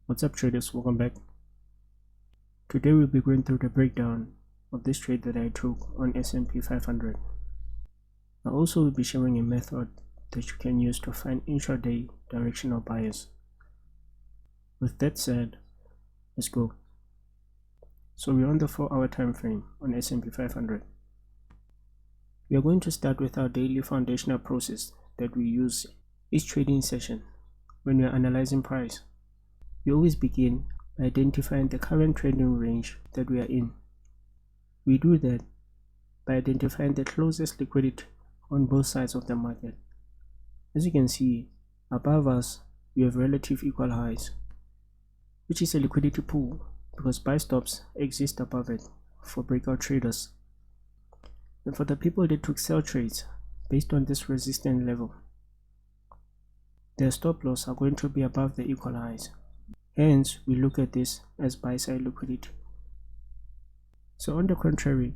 What's up traders, welcome back. Today we'll be going through the breakdown of this trade that I took on S&P 500. I also will be showing a method that you can use to find intraday directional bias. With that said, let's go. So we're on the 4-hour time frame on S&P 500. We are going to start with our daily foundational process that we use each trading session when we are analyzing price. We always begin by identifying the current trading range that we are in. We do that by identifying the closest liquidity on both sides of the market. As you can see, above us we have relative equal highs, which is a liquidity pool because buy stops exist above it for breakout traders. And for the people that took sell trades based on this resistance level, their stop loss are going to be above the equal highs. Hence, we look at this as buy-side liquidity. So on the contrary,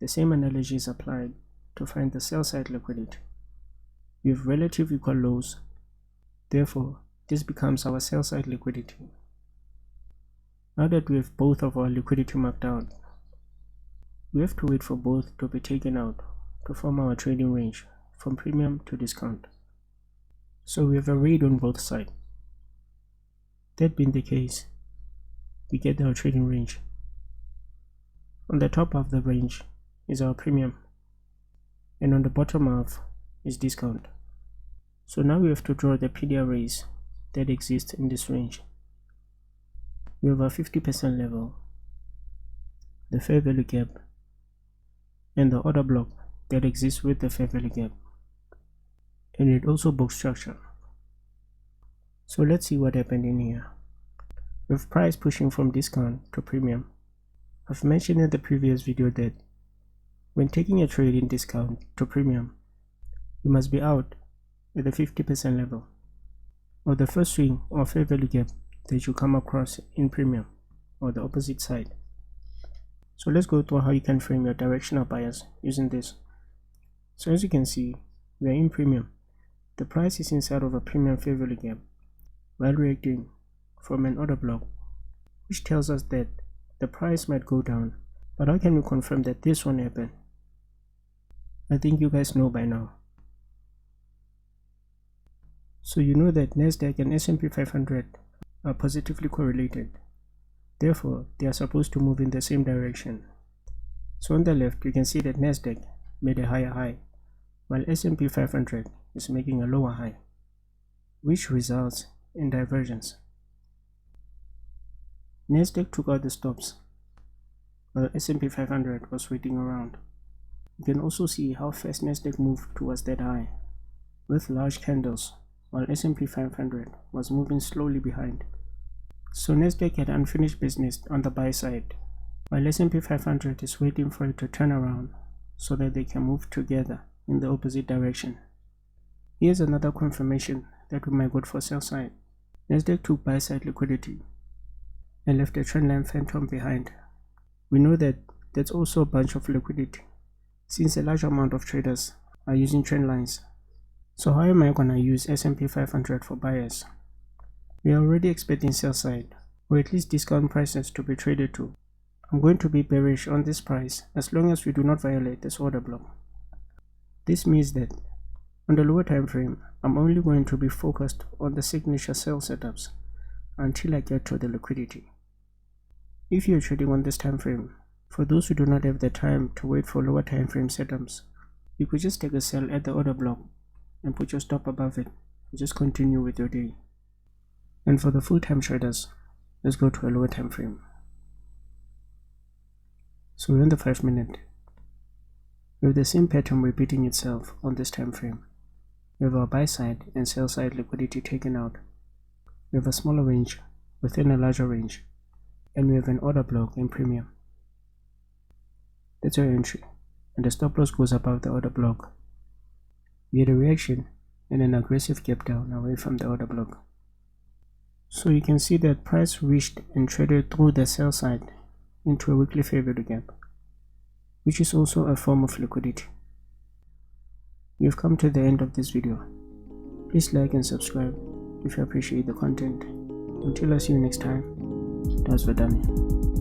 the same analogy is applied to find the sell-side liquidity. We have relative equal lows, therefore this becomes our sell-side liquidity. Now that we have both of our liquidity marked out, we have to wait for both to be taken out to form our trading range from premium to discount. So we have a read on both sides. That being the case, we get our trading range. On the top of the range is our premium, and on the bottom half is discount. So now we have to draw the PD arrays that exist in this range. We have our 50% level, the fair value gap, and the order block that exists with the fair value gap, and it also book structure. So let's see what happened in here. With price pushing from discount to premium, I've mentioned in the previous video that when taking a trade in discount to premium, you must be out at the 50% level, or the first swing or fair value gap that you come across in premium, or the opposite side. So let's go through how you can frame your directional bias using this. So as you can see, we are in premium. The price is inside of a premium fair value gap while reacting from an order block, which tells us that the price might go down. But how can we confirm that this won't happen? I think you guys know by now. So you know that Nasdaq and S&P 500 are positively correlated. Therefore, they are supposed to move in the same direction. So on the left, you can see that Nasdaq made a higher high, while S&P 500 is making a lower high, which results in divergence. Nasdaq took out the stops, while S&P 500 was waiting around. You can also see how fast Nasdaq moved towards that high, with large candles, while S&P 500 was moving slowly behind. So Nasdaq had unfinished business on the buy side, while S&P 500 is waiting for it to turn around so that they can move together in the opposite direction. Here's another confirmation that we might go for sell side. Nasdaq took buy side liquidity and left a trendline phantom behind. We know that that's also a bunch of liquidity, since a large amount of traders are using trend lines. So how am I gonna use S&P 500 for bias? We are already expecting sell side, or at least discount prices to be traded to. I'm going to be bearish on this price as long as we do not violate this order block. This means that on the lower time frame, I'm only going to be focused on the signature sell setups until I get to the liquidity. If you're trading on this time frame, for those who do not have the time to wait for lower time frame setups, you could just take a sell at the order block and put your stop above it and just continue with your day. And for the full-time traders, let's go to a lower time frame. So we're in the 5-minute. We have the same pattern repeating itself on this time frame. We have our buy side and sell side liquidity taken out. We have a smaller range within a larger range, and we have an order block in premium. That's our entry, and the stop loss goes above the order block. We had a reaction and an aggressive gap down away from the order block. So you can see that price reached and traded through the sell side into a weekly fair value gap, which is also a form of liquidity. We have come to the end of this video. Please like and subscribe if you appreciate the content. Until I see you next time, that's Vadani.